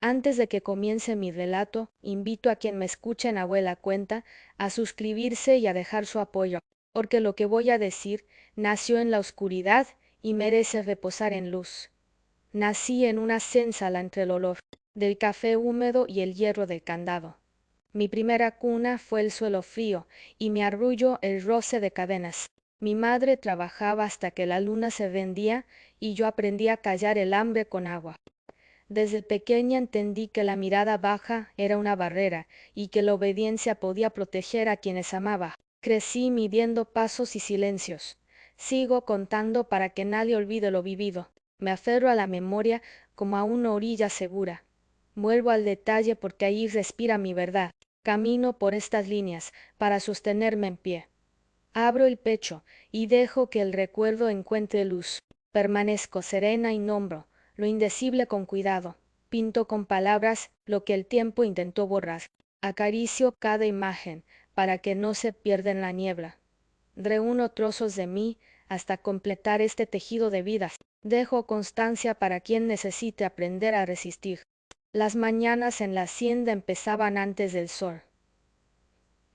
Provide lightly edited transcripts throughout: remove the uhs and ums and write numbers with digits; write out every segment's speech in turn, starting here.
Antes de que comience mi relato, invito a quien me escucha en Abuela Cuenta a suscribirse y a dejar su apoyo, porque lo que voy a decir nació en la oscuridad y merece reposar en luz. Nací en una cénsala entre el olor del café húmedo y el hierro del candado. Mi primera cuna fue el suelo frío y mi arrullo el roce de cadenas. Mi madre trabajaba hasta que la luna se vendía y yo aprendí a callar el hambre con agua. Desde pequeña entendí que la mirada baja era una barrera y que la obediencia podía proteger a quienes amaba. Crecí midiendo pasos y silencios. Sigo contando para que nadie olvide lo vivido. Me aferro a la memoria como a una orilla segura. Vuelvo al detalle porque ahí respira mi verdad. Camino por estas líneas para sostenerme en pie. Abro el pecho y dejo que el recuerdo encuentre luz. Permanezco serena y nombro lo indecible con cuidado. Pinto con palabras lo que el tiempo intentó borrar. Acaricio cada imagen para que no se pierda en la niebla. Reúno trozos de mí hasta completar este tejido de vidas. Dejo constancia para quien necesite aprender a resistir. Las mañanas en la hacienda empezaban antes del sol.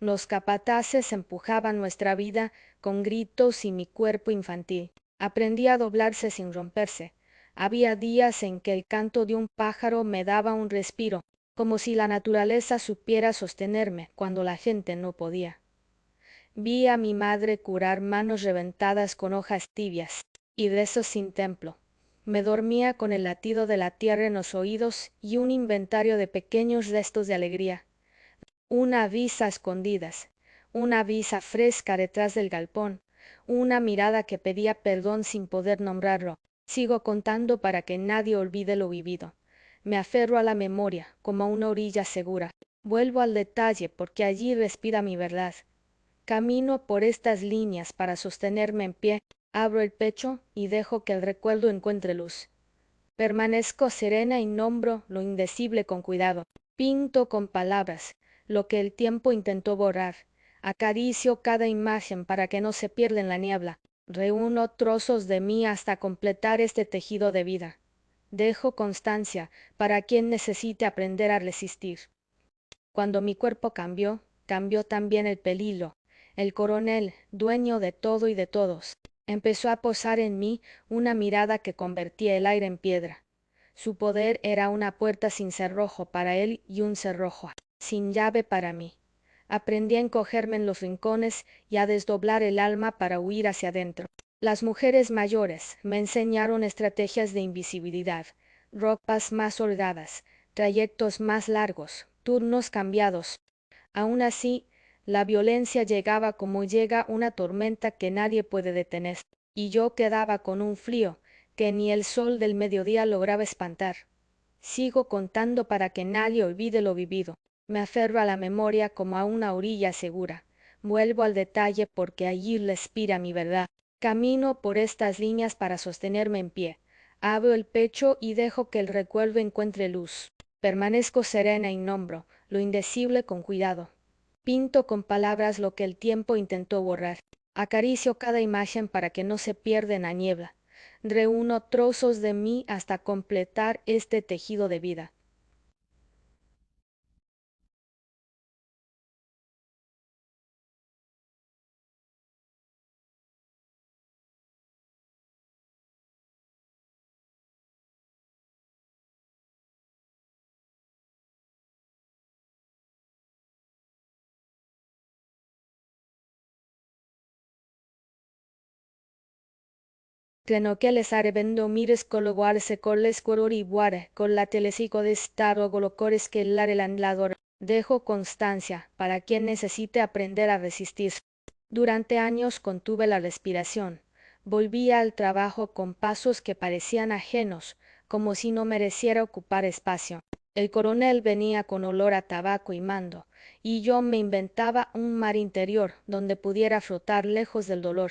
Los capataces empujaban nuestra vida con gritos y mi cuerpo infantil aprendía a doblarse sin romperse. Había días en que el canto de un pájaro me daba un respiro, como si la naturaleza supiera sostenerme cuando la gente no podía. Vi a mi madre curar manos reventadas con hojas tibias y rezos sin templo. Me dormía con el latido de la tierra en los oídos y un inventario de pequeños restos de alegría. Una visa a escondidas, una visa fresca detrás del galpón, una mirada que pedía perdón sin poder nombrarlo. Sigo contando para que nadie olvide lo vivido. Me aferro a la memoria como a una orilla segura. Vuelvo al detalle porque allí respira mi verdad. Camino por estas líneas para sostenerme en pie. Abro el pecho y dejo que el recuerdo encuentre luz. Permanezco serena y nombro lo indecible con cuidado. Pinto con palabras lo que el tiempo intentó borrar. Acaricio cada imagen para que no se pierda en la niebla. Reúno trozos de mí hasta completar este tejido de vida. Dejo constancia para quien necesite aprender a resistir. Cuando mi cuerpo cambió, cambió también el pelilo. El coronel, dueño de todo y de todos, empezó a posar en mí una mirada que convertía el aire en piedra. Su poder era una puerta sin cerrojo para él y un cerrojo sin llave para mí. Aprendí a encogerme en los rincones y a desdoblar el alma para huir hacia adentro. Las mujeres mayores me enseñaron estrategias de invisibilidad, ropas más holgadas, trayectos más largos, turnos cambiados. Aun así, la violencia llegaba como llega una tormenta que nadie puede detener, y yo quedaba con un frío que ni el sol del mediodía lograba espantar. Sigo contando para que nadie olvide lo vivido. Me aferro a la memoria como a una orilla segura. Vuelvo al detalle porque allí respira mi verdad. Camino por estas líneas para sostenerme en pie. Abro el pecho y dejo que el recuerdo encuentre luz. Permanezco serena y nombro lo indecible con cuidado. Pinto con palabras lo que el tiempo intentó borrar. Acaricio cada imagen para que no se pierda en la niebla. Reúno trozos de mí hasta completar este tejido de vida. Tlenoqueles arebendo mires cologuarse coles cororibuare, con la telesico de estado golocores que el andlador. Dejo constancia para quien necesite aprender a resistir. Durante años contuve la respiración. Volvía al trabajo con pasos que parecían ajenos, como si no mereciera ocupar espacio. El coronel venía con olor a tabaco y mando, y yo me inventaba un mar interior donde pudiera flotar lejos del dolor.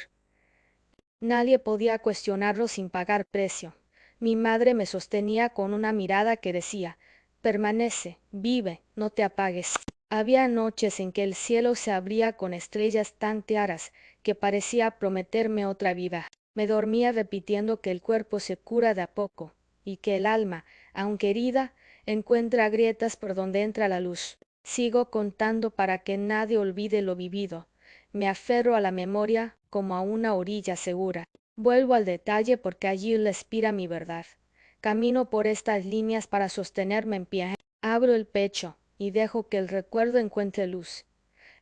Nadie podía cuestionarlo sin pagar precio. Mi madre me sostenía con una mirada que decía, permanece, vive, no te apagues. Había noches en que el cielo se abría con estrellas tan claras que parecía prometerme otra vida. Me dormía repitiendo que el cuerpo se cura de a poco y que el alma, aunque herida, encuentra grietas por donde entra la luz. Sigo contando para que nadie olvide lo vivido. Me aferro a la memoria como a una orilla segura. Vuelvo al detalle porque allí respira mi verdad. Camino por estas líneas para sostenerme en pie. Abro el pecho y dejo que el recuerdo encuentre luz.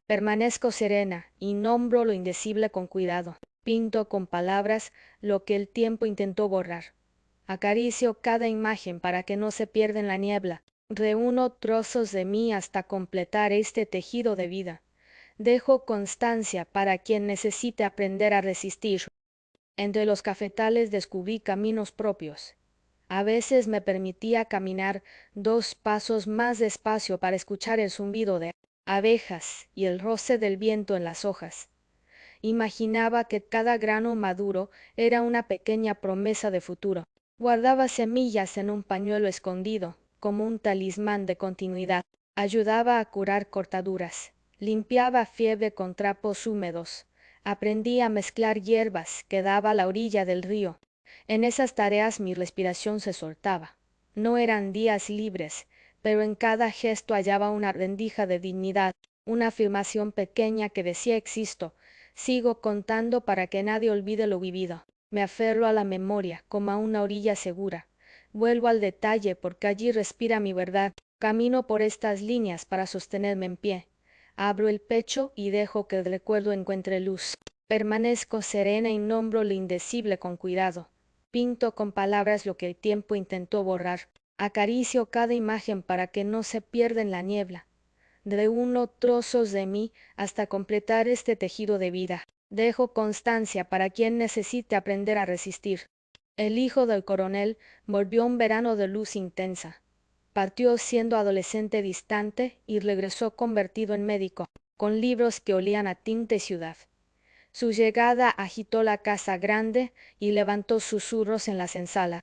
Permanezco serena y nombro lo indecible con cuidado. Pinto con palabras lo que el tiempo intentó borrar. Acaricio cada imagen para que no se pierda en la niebla. Reúno trozos de mí hasta completar este tejido de vida. Dejo constancia para quien necesite aprender a resistir. Entre los cafetales descubrí caminos propios. A veces me permitía caminar 2 pasos más despacio para escuchar el zumbido de abejas y el roce del viento en las hojas. Imaginaba que cada grano maduro era una pequeña promesa de futuro. Guardaba semillas en un pañuelo escondido, como un talismán de continuidad. Ayudaba a curar cortaduras. Limpiaba fiebre con trapos húmedos. Aprendí a mezclar hierbas que daba a la orilla del río. En esas tareas mi respiración se soltaba. No eran días libres, pero en cada gesto hallaba una rendija de dignidad, una afirmación pequeña que decía existo. Sigo contando para que nadie olvide lo vivido. Me aferro a la memoria como a una orilla segura. Vuelvo al detalle porque allí respira mi verdad. Camino por estas líneas para sostenerme en pie. Abro el pecho y dejo que el recuerdo encuentre luz. Permanezco serena y nombro lo indecible con cuidado. Pinto con palabras lo que el tiempo intentó borrar. Acaricio cada imagen para que no se pierda en la niebla. Reúno trozos de mí hasta completar este tejido de vida. Dejo constancia para quien necesite aprender a resistir. El hijo del coronel volvió un verano de luz intensa. Partió siendo adolescente distante y regresó convertido en médico, con libros que olían a tinta y ciudad. Su llegada agitó la casa grande y levantó susurros en la senzala.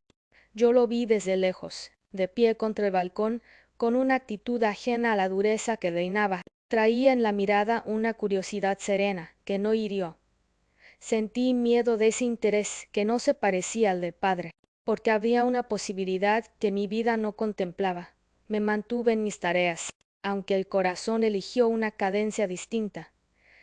Yo lo vi desde lejos, de pie contra el balcón, con una actitud ajena a la dureza que reinaba. Traía en la mirada una curiosidad serena, que no hirió. Sentí miedo de ese interés que no se parecía al del padre, porque había una posibilidad que mi vida no contemplaba. Me mantuve en mis tareas, aunque el corazón eligió una cadencia distinta.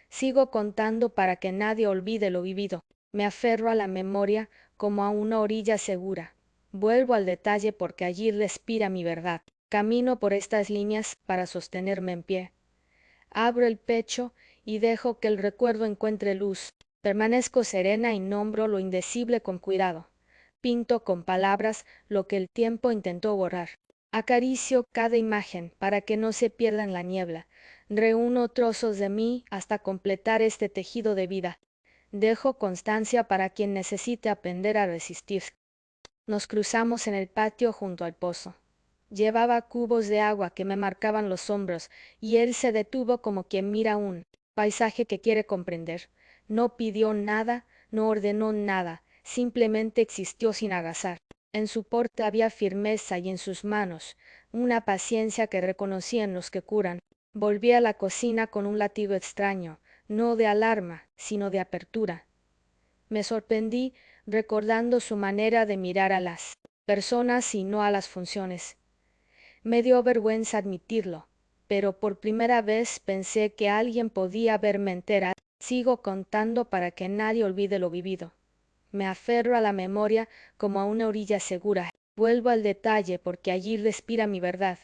Sigo contando para que nadie olvide lo vivido. Me aferro a la memoria como a una orilla segura. Vuelvo al detalle porque allí respira mi verdad. Camino por estas líneas para sostenerme en pie. Abro el pecho y dejo que el recuerdo encuentre luz. Permanezco serena y nombro lo indecible con cuidado. Pinto con palabras lo que el tiempo intentó borrar. Acaricio cada imagen para que no se pierda en la niebla. Reúno trozos de mí hasta completar este tejido de vida. Dejo constancia para quien necesite aprender a resistir. Nos cruzamos en el patio junto al pozo. Llevaba cubos de agua que me marcaban los hombros, y él se detuvo como quien mira un paisaje que quiere comprender. No pidió nada, no ordenó nada, simplemente existió sin agazar. En su porte había firmeza y en sus manos una paciencia que reconocí en los que curan. Volví a la cocina con un latido extraño, no de alarma, sino de apertura. Me sorprendí recordando su manera de mirar a las personas y no a las funciones. Me dio vergüenza admitirlo, pero por primera vez pensé que alguien podía verme entera. Sigo contando para que nadie olvide lo vivido. Me aferro a la memoria como a una orilla segura. Vuelvo al detalle porque allí respira mi verdad.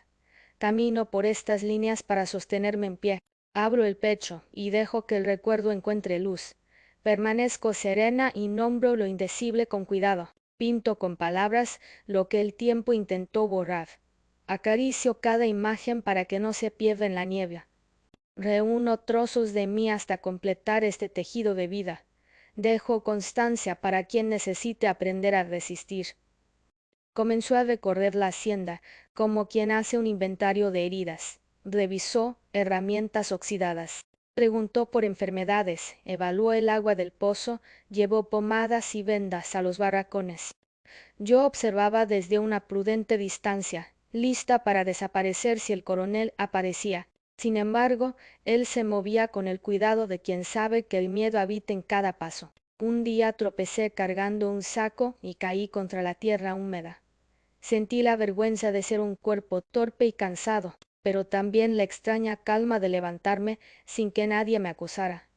Camino por estas líneas para sostenerme en pie. Abro el pecho y dejo que el recuerdo encuentre luz. Permanezco serena y nombro lo indecible con cuidado. Pinto con palabras lo que el tiempo intentó borrar. Acaricio cada imagen para que no se pierda en la niebla. Reúno trozos de mí hasta completar este tejido de vida. Dejo constancia para quien necesite aprender a resistir. Comenzó a recorrer la hacienda, como quien hace un inventario de heridas. Revisó herramientas oxidadas. Preguntó por enfermedades, evaluó el agua del pozo, llevó pomadas y vendas a los barracones. Yo observaba desde una prudente distancia, lista para desaparecer si el coronel aparecía. Sin embargo, él se movía con el cuidado de quien sabe que el miedo habita en cada paso. Un día tropecé cargando un saco y caí contra la tierra húmeda. Sentí la vergüenza de ser un cuerpo torpe y cansado, pero también la extraña calma de levantarme sin que nadie me acusara.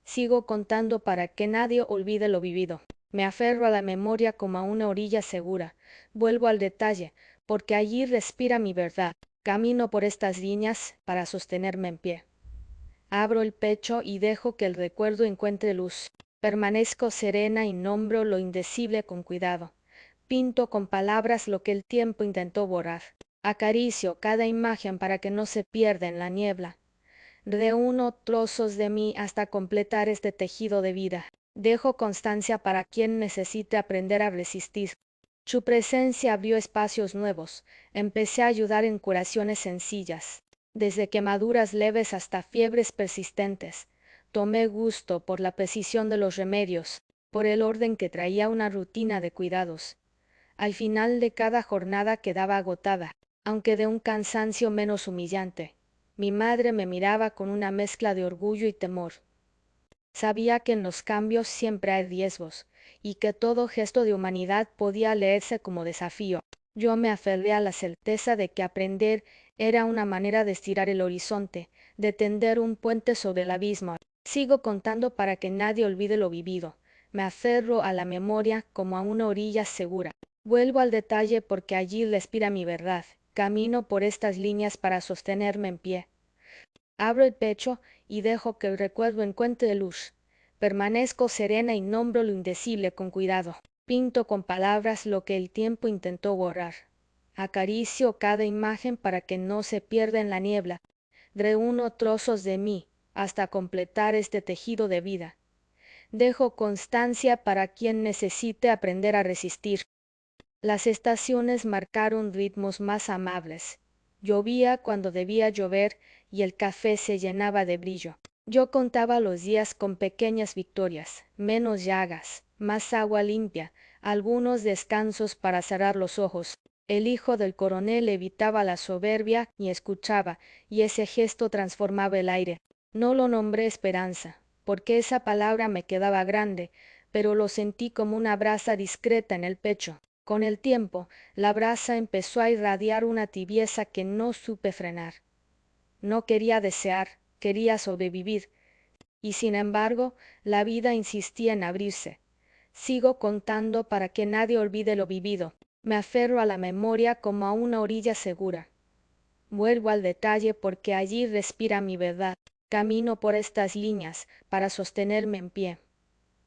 Sigo contando para que nadie olvide lo vivido. Me aferro a la memoria como a una orilla segura. Vuelvo al detalle, porque allí respira mi verdad. Camino por estas líneas para sostenerme en pie. Abro el pecho y dejo que el recuerdo encuentre luz. Permanezco serena y nombro lo indecible con cuidado. Pinto con palabras lo que el tiempo intentó borrar. Acaricio cada imagen para que no se pierda en la niebla. Reúno trozos de mí hasta completar este tejido de vida. Dejo constancia para quien necesite aprender a resistir. Su presencia abrió espacios nuevos. Empecé a ayudar en curaciones sencillas, desde quemaduras leves hasta fiebres persistentes. Tomé gusto por la precisión de los remedios, por el orden que traía una rutina de cuidados. Al final de cada jornada quedaba agotada, aunque de un cansancio menos humillante. Mi madre me miraba con una mezcla de orgullo y temor. Sabía que en los cambios siempre hay riesgos, y que todo gesto de humanidad podía leerse como desafío. Yo me aferré a la certeza de que aprender era una manera de estirar el horizonte, de tender un puente sobre el abismo. Sigo contando para que nadie olvide lo vivido. Me aferro a la memoria como a una orilla segura. Vuelvo al detalle porque allí respira mi verdad. Camino por estas líneas para sostenerme en pie. Abro el pecho y dejo que el recuerdo encuentre luz. Permanezco serena y nombro lo indecible con cuidado. Pinto con palabras lo que el tiempo intentó borrar. Acaricio cada imagen para que no se pierda en la niebla. Reúno trozos de mí hasta completar este tejido de vida. Dejo constancia para quien necesite aprender a resistir. Las estaciones marcaron ritmos más amables. Llovía cuando debía llover y el café se llenaba de brillo. Yo contaba los días con pequeñas victorias, menos llagas, más agua limpia, algunos descansos para cerrar los ojos. El hijo del coronel evitaba la soberbia y escuchaba, y ese gesto transformaba el aire. No lo nombré esperanza, porque esa palabra me quedaba grande, pero lo sentí como una brasa discreta en el pecho. Con el tiempo, la brasa empezó a irradiar una tibieza que no supe frenar. No quería desear, quería sobrevivir, y sin embargo, la vida insistía en abrirse. Sigo contando para que nadie olvide lo vivido. Me aferro a la memoria como a una orilla segura. Vuelvo al detalle porque allí respira mi verdad. Camino por estas líneas para sostenerme en pie.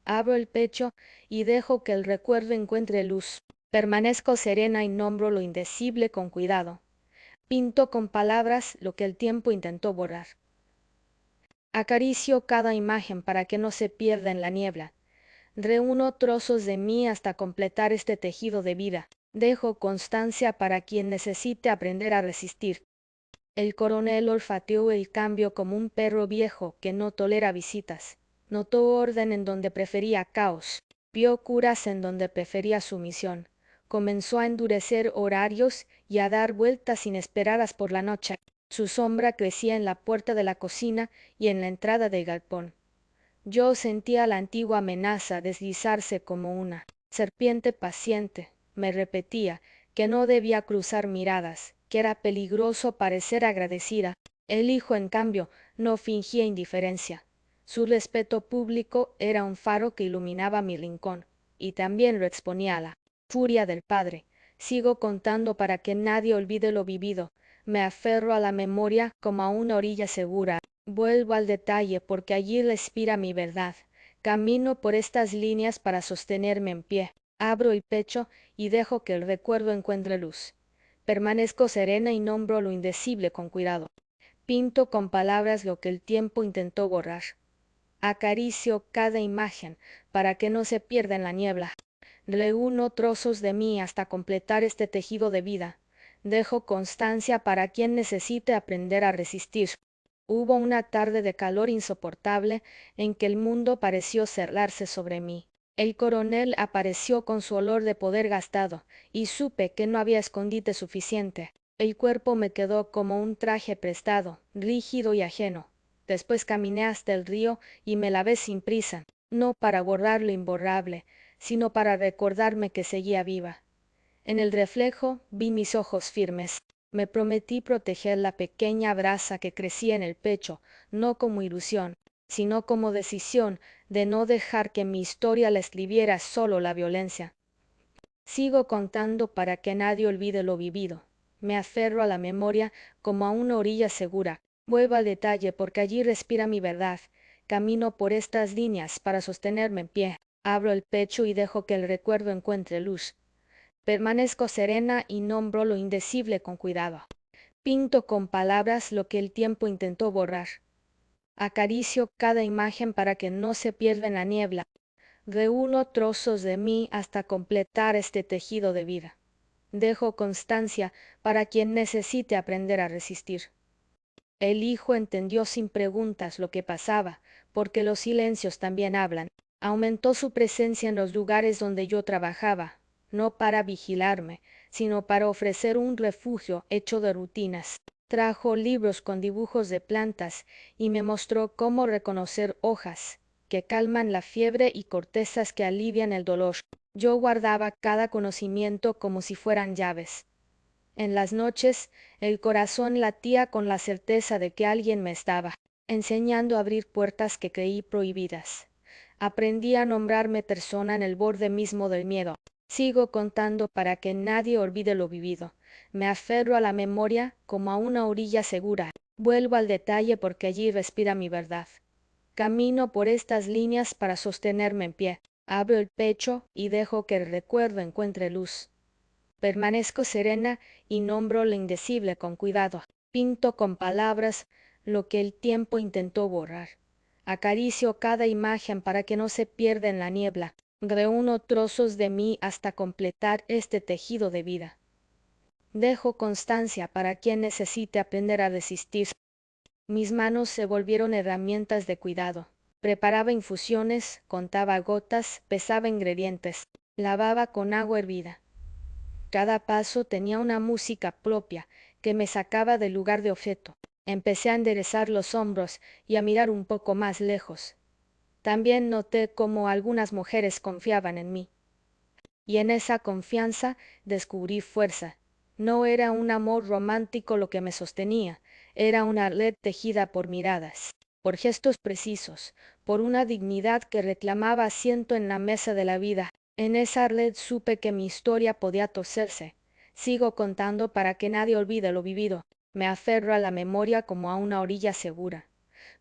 Abro el pecho y dejo que el recuerdo encuentre luz. Permanezco serena y nombro lo indecible con cuidado. Pinto con palabras lo que el tiempo intentó borrar. Acaricio cada imagen para que no se pierda en la niebla. Reúno trozos de mí hasta completar este tejido de vida. Dejo constancia para quien necesite aprender a resistir. El coronel olfateó el cambio como un perro viejo que no tolera visitas. Notó orden en donde prefería caos. Vio curas en donde prefería sumisión. Comenzó a endurecer horarios y a dar vueltas inesperadas por la noche. Su sombra crecía en la puerta de la cocina y en la entrada del galpón. Yo sentía la antigua amenaza deslizarse como una serpiente paciente. Me repetía que no debía cruzar miradas, que era peligroso parecer agradecida. El hijo, en cambio, no fingía indiferencia. Su respeto público era un faro que iluminaba mi rincón, y también lo exponía a la furia del padre. Sigo contando para que nadie olvide lo vivido. Me aferro a la memoria como a una orilla segura. Vuelvo al detalle porque allí respira mi verdad. Camino por estas líneas para sostenerme en pie. Abro el pecho y dejo que el recuerdo encuentre luz. Permanezco serena y nombro lo indecible con cuidado. Pinto con palabras lo que el tiempo intentó borrar. Acaricio cada imagen para que no se pierda en la niebla. Reúno trozos de mí hasta completar este tejido de vida. Dejo constancia para quien necesite aprender a resistir. Hubo una tarde de calor insoportable en que el mundo pareció cerrarse sobre mí. El coronel apareció con su olor de poder gastado, y supe que no había escondite suficiente. El cuerpo me quedó como un traje prestado, rígido y ajeno. Después caminé hasta el río y me lavé sin prisa, no para borrar lo imborrable, sino para recordarme que seguía viva. En el reflejo vi mis ojos firmes. Me prometí proteger la pequeña brasa que crecía en el pecho, no como ilusión, sino como decisión de no dejar que mi historia la escribiera solo la violencia. Sigo contando para que nadie olvide lo vivido. Me aferro a la memoria como a una orilla segura. Vuelvo al detalle porque allí respira mi verdad. Camino por estas líneas para sostenerme en pie. Abro el pecho y dejo que el recuerdo encuentre luz. Permanezco serena y nombro lo indecible con cuidado. Pinto con palabras lo que el tiempo intentó borrar. Acaricio cada imagen para que no se pierda en la niebla. Reúno trozos de mí hasta completar este tejido de vida. Dejo constancia para quien necesite aprender a resistir. El hijo entendió sin preguntas lo que pasaba, porque los silencios también hablan. Aumentó su presencia en los lugares donde yo trabajaba, no para vigilarme, sino para ofrecer un refugio hecho de rutinas. Trajo libros con dibujos de plantas y me mostró cómo reconocer hojas que calman la fiebre y cortezas que alivian el dolor. Yo guardaba cada conocimiento como si fueran llaves. En las noches el corazón latía con la certeza de que alguien me estaba enseñando a abrir puertas que creí prohibidas. Aprendí a nombrarme persona en el borde mismo del miedo. Sigo contando para que nadie olvide lo vivido. Me aferro a la memoria como a una orilla segura. Vuelvo al detalle porque allí respira mi verdad. Camino por estas líneas para sostenerme en pie. Abro el pecho y dejo que el recuerdo encuentre luz. Permanezco serena y nombro lo indecible con cuidado. Pinto con palabras lo que el tiempo intentó borrar. Acaricio cada imagen para que no se pierda en la niebla. Reúno trozos de mí hasta completar este tejido de vida. Dejo constancia para quien necesite aprender a resistir. Mis manos se volvieron herramientas de cuidado. Preparaba infusiones, contaba gotas, pesaba ingredientes, lavaba con agua hervida. Cada paso tenía una música propia que me sacaba del lugar de objeto. Empecé a enderezar los hombros y a mirar un poco más lejos. También noté cómo algunas mujeres confiaban en mí. Y en esa confianza descubrí fuerza. No era un amor romántico lo que me sostenía, era una red tejida por miradas, por gestos precisos, por una dignidad que reclamaba asiento en la mesa de la vida. En esa red supe que mi historia podía torcerse. Sigo contando para que nadie olvide lo vivido. Me aferro a la memoria como a una orilla segura.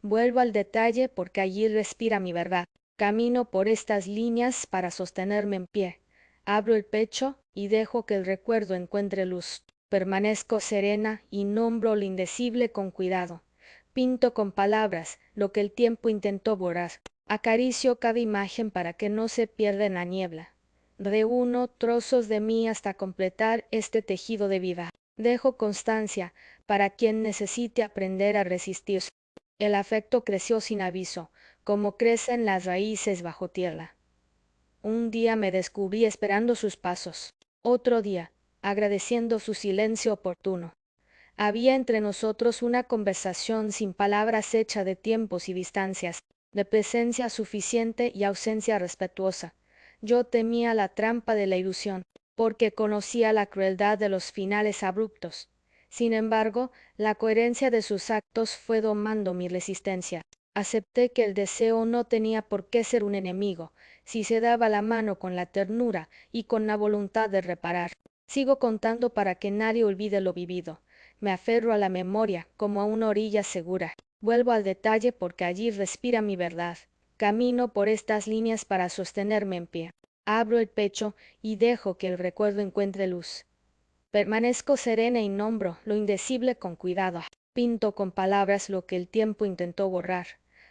Vuelvo al detalle porque allí respira mi verdad. Camino por estas líneas para sostenerme en pie. Abro el pecho y dejo que el recuerdo encuentre luz. Permanezco serena y nombro lo indecible con cuidado. Pinto con palabras lo que el tiempo intentó borrar. Acaricio cada imagen para que no se pierda en la niebla. Reúno trozos de mí hasta completar este tejido de vida. Dejo constancia para quien necesite aprender a resistir. El afecto creció sin aviso, como crecen las raíces bajo tierra. Un día me descubrí esperando sus pasos, otro día, agradeciendo su silencio oportuno. Había entre nosotros una conversación sin palabras hecha de tiempos y distancias, de presencia suficiente y ausencia respetuosa. Yo temía la trampa de la ilusión, porque conocía la crueldad de los finales abruptos. Sin embargo, la coherencia de sus actos fue domando mi resistencia. Acepté que el deseo no tenía por qué ser un enemigo, si se daba la mano con la ternura y con la voluntad de reparar. Sigo contando para que nadie olvide lo vivido. Me aferro a la memoria como a una orilla segura. Vuelvo al detalle porque allí respira mi verdad. Camino por estas líneas para sostenerme en pie. Abro el pecho y dejo que el recuerdo encuentre luz. Permanezco serena y nombro lo indecible con cuidado. Pinto con palabras lo que el tiempo intentó borrar.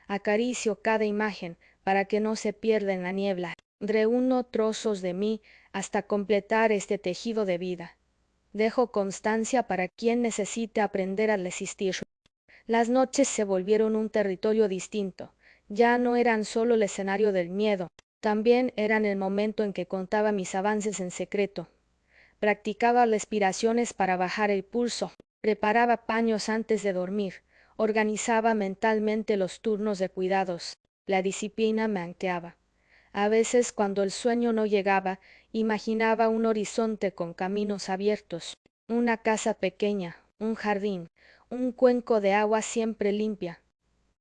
Acaricio cada imagen para que no se pierda en la niebla. Reúno trozos de mí hasta completar este tejido de vida. Dejo constancia para quien necesite aprender a resistir. Las noches se volvieron un territorio distinto. Ya no eran solo el escenario del miedo, también eran el momento en que contaba mis avances en secreto. Practicaba respiraciones para bajar el pulso, preparaba paños antes de dormir, organizaba mentalmente los turnos de cuidados. La disciplina me anclaba. A veces, cuando el sueño no llegaba, imaginaba un horizonte con caminos abiertos, una casa pequeña, un jardín, un cuenco de agua siempre limpia.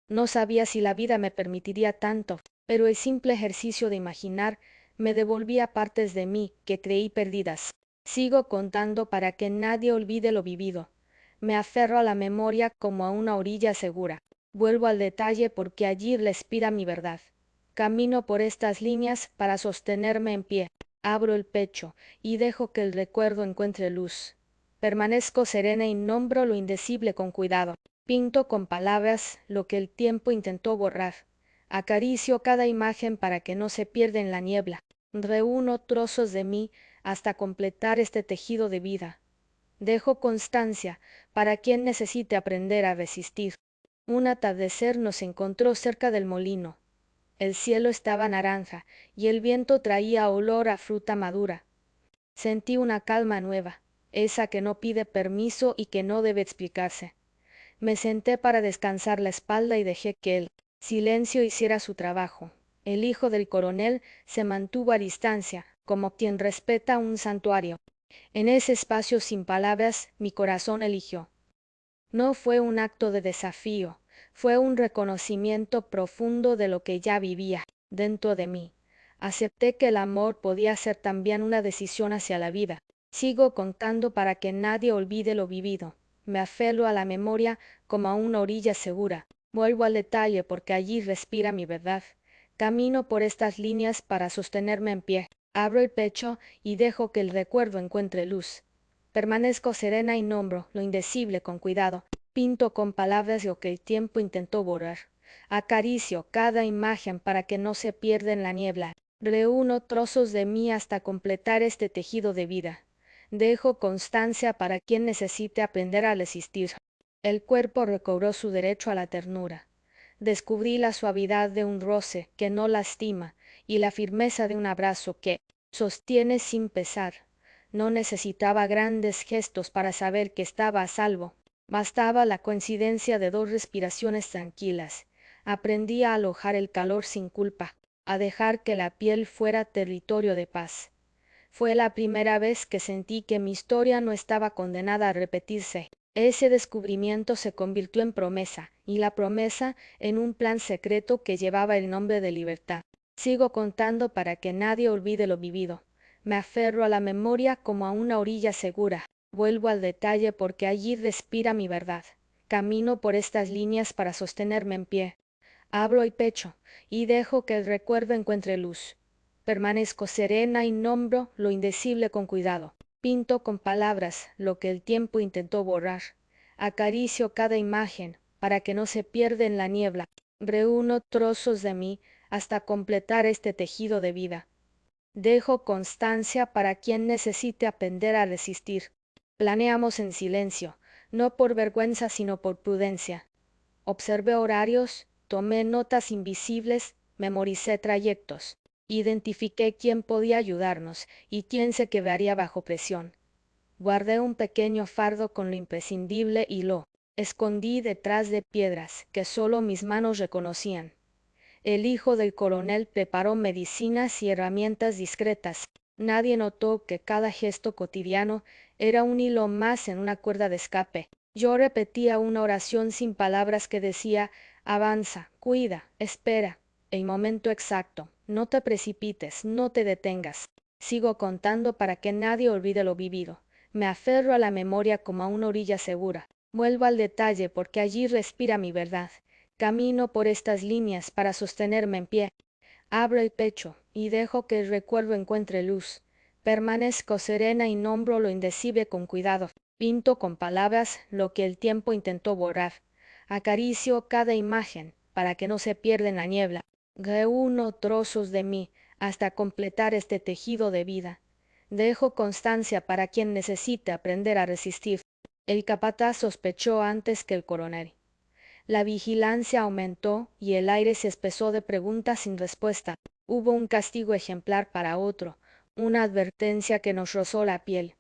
No sabía si la vida me permitiría tanto, pero el simple ejercicio de imaginar me devolvía partes de mí que creí perdidas. Sigo contando para que nadie olvide lo vivido. Me aferro a la memoria como a una orilla segura. Vuelvo al detalle porque allí respira mi verdad. Camino por estas líneas para sostenerme en pie. Abro el pecho y dejo que el recuerdo encuentre luz. Permanezco serena y nombro lo indecible con cuidado. Pinto con palabras lo que el tiempo intentó borrar. Acaricio cada imagen para que no se pierda en la niebla. Reúno trozos de mí hasta completar este tejido de vida. Dejo constancia para quien necesite aprender a resistir. Un atardecer nos encontró cerca del molino. El cielo estaba naranja y el viento traía olor a fruta madura. Sentí una calma nueva, esa que no pide permiso y que no debe explicarse. Me senté para descansar la espalda y dejé que el silencio hiciera su trabajo. El hijo del coronel se mantuvo a distancia, como quien respeta un santuario. En ese espacio sin palabras mi corazón eligió. No fue un acto de desafío, fue un reconocimiento profundo de lo que ya vivía dentro de mí. Acepté que el amor podía ser también una decisión hacia la vida. Sigo contando para que nadie olvide lo vivido. Me aferro a la memoria como a una orilla segura. Vuelvo al detalle porque allí respira mi verdad. Camino por estas líneas para sostenerme en pie. Abro el pecho y dejo que el recuerdo encuentre luz. Permanezco serena y nombro lo indecible con cuidado. Pinto con palabras lo que el tiempo intentó borrar. Acaricio cada imagen para que no se pierda en la niebla. Reúno trozos de mí hasta completar este tejido de vida. Dejo constancia para quien necesite aprender a resistir. El cuerpo recobró su derecho a la ternura. Descubrí la suavidad de un roce que no lastima y la firmeza de un abrazo que sostiene sin pesar. No necesitaba grandes gestos para saber que estaba a salvo. Bastaba la coincidencia de dos respiraciones tranquilas. Aprendí a alojar el calor sin culpa, a dejar que la piel fuera territorio de paz. Fue la primera vez que sentí que mi historia no estaba condenada a repetirse. Ese descubrimiento se convirtió en promesa, y la promesa en un plan secreto que llevaba el nombre de libertad. Sigo contando para que nadie olvide lo vivido. Me aferro a la memoria como a una orilla segura. Vuelvo al detalle porque allí respira mi verdad. Camino por estas líneas para sostenerme en pie. Abro el pecho y dejo que el recuerdo encuentre luz. Permanezco serena y nombro lo indecible con cuidado. Pinto con palabras lo que el tiempo intentó borrar. Acaricio cada imagen para que no se pierda en la niebla. Reúno trozos de mí hasta completar este tejido de vida. Dejo constancia para quien necesite aprender a resistir. Planeamos en silencio, no por vergüenza sino por prudencia. Observé horarios, tomé notas invisibles, memoricé trayectos. Identifiqué quién podía ayudarnos y quién se quedaría bajo presión. Guardé un pequeño fardo con lo imprescindible y lo escondí detrás de piedras que solo mis manos reconocían. El hijo del coronel preparó medicinas y herramientas discretas. Nadie notó que cada gesto cotidiano era un hilo más en una cuerda de escape. Yo repetía una oración sin palabras que decía: avanza, cuida, espera, el momento exacto, no te precipites, no te detengas. Sigo contando para que nadie olvide lo vivido. Me aferro a la memoria como a una orilla segura. Vuelvo al detalle porque allí respira mi verdad. Camino por estas líneas para sostenerme en pie. Abro el pecho y dejo que el recuerdo encuentre luz. Permanezco serena y nombro lo indecible con cuidado. Pinto con palabras lo que el tiempo intentó borrar. Acaricio cada imagen para que no se pierda en la niebla. Reúno trozos de mí hasta completar este tejido de vida. Dejo constancia para quien necesite aprender a resistir. El capataz sospechó antes que el coronel. La vigilancia aumentó y el aire se espesó de preguntas sin respuesta. Hubo un castigo ejemplar para otro, una advertencia que nos rozó la piel.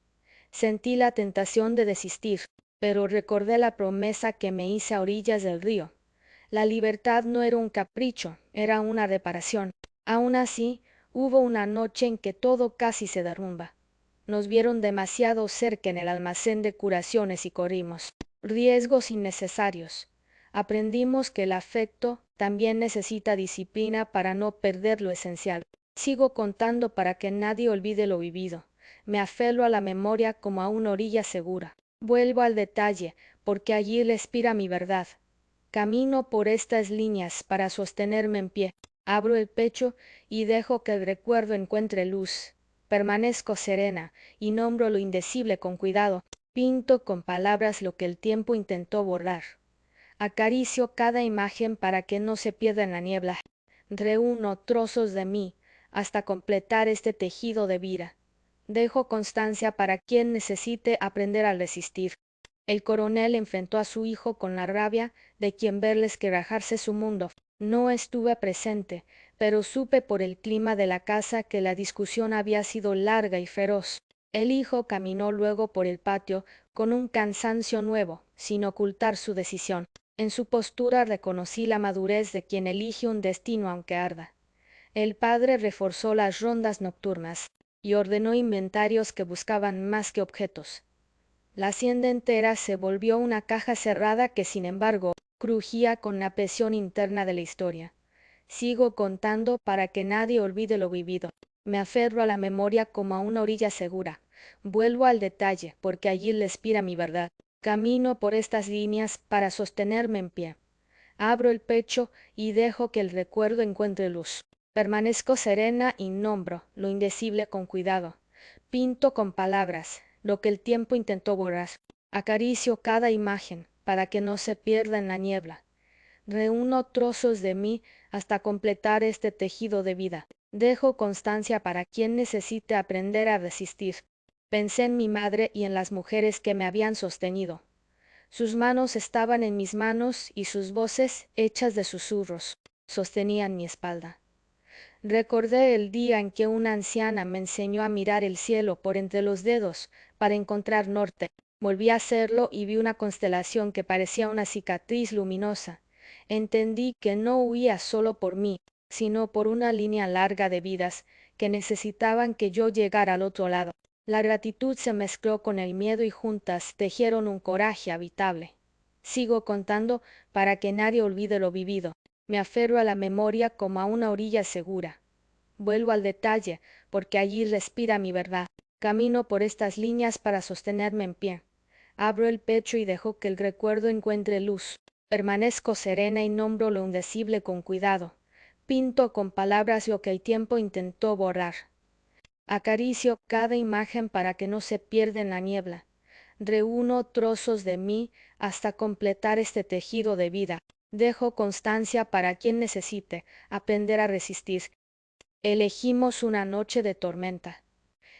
Sentí la tentación de desistir, pero recordé la promesa que me hice a orillas del río. La libertad no era un capricho, era una reparación. Aun así, hubo una noche en que todo casi se derrumba. Nos vieron demasiado cerca en el almacén de curaciones y corrimos riesgos innecesarios. Aprendimos que el afecto también necesita disciplina para no perder lo esencial. Sigo contando para que nadie olvide lo vivido. Me aferro a la memoria como a una orilla segura. Vuelvo al detalle, porque allí respira mi verdad. Camino por estas líneas para sostenerme en pie. Abro el pecho y dejo que el recuerdo encuentre luz. Permanezco serena y nombro lo indecible con cuidado. Pinto con palabras lo que el tiempo intentó borrar. Acaricio cada imagen para que no se pierda en la niebla. Reúno trozos de mí hasta completar este tejido de vida. Dejo constancia para quien necesite aprender a resistir. El coronel enfrentó a su hijo con la rabia de quien verles quebrajarse su mundo. No estuve presente, pero supe por el clima de la casa que la discusión había sido larga y feroz. El hijo caminó luego por el patio con un cansancio nuevo, sin ocultar su decisión. En su postura reconocí la madurez de quien elige un destino aunque arda. El padre reforzó las rondas nocturnas y ordenó inventarios que buscaban más que objetos. La hacienda entera se volvió una caja cerrada que, sin embargo, crujía con la presión interna de la historia. Sigo contando para que nadie olvide lo vivido. Me aferro a la memoria como a una orilla segura. Vuelvo al detalle, porque allí respira mi verdad. Camino por estas líneas para sostenerme en pie. Abro el pecho y dejo que el recuerdo encuentre luz. Permanezco serena y nombro lo indecible con cuidado. Pinto con palabras lo que el tiempo intentó borrar. Acaricio cada imagen para que no se pierda en la niebla. Reúno trozos de mí hasta completar este tejido de vida. Dejo constancia para quien necesite aprender a resistir. Pensé en mi madre y en las mujeres que me habían sostenido. Sus manos estaban en mis manos y sus voces, hechas de susurros, sostenían mi espalda. Recordé el día en que una anciana me enseñó a mirar el cielo por entre los dedos para encontrar norte. Volví a hacerlo y vi una constelación que parecía una cicatriz luminosa. Entendí que no huía solo por mí, sino por una línea larga de vidas que necesitaban que yo llegara al otro lado. La gratitud se mezcló con el miedo y juntas tejieron un coraje habitable. Sigo contando para que nadie olvide lo vivido. Me aferro a la memoria como a una orilla segura. Vuelvo al detalle, porque allí respira mi verdad. Camino por estas líneas para sostenerme en pie. Abro el pecho y dejo que el recuerdo encuentre luz. Permanezco serena y nombro lo indecible con cuidado. Pinto con palabras lo que el tiempo intentó borrar. Acaricio cada imagen para que no se pierda en la niebla. Reúno trozos de mí hasta completar este tejido de vida. Dejo constancia para quien necesite aprender a resistir. Elegimos una noche de tormenta.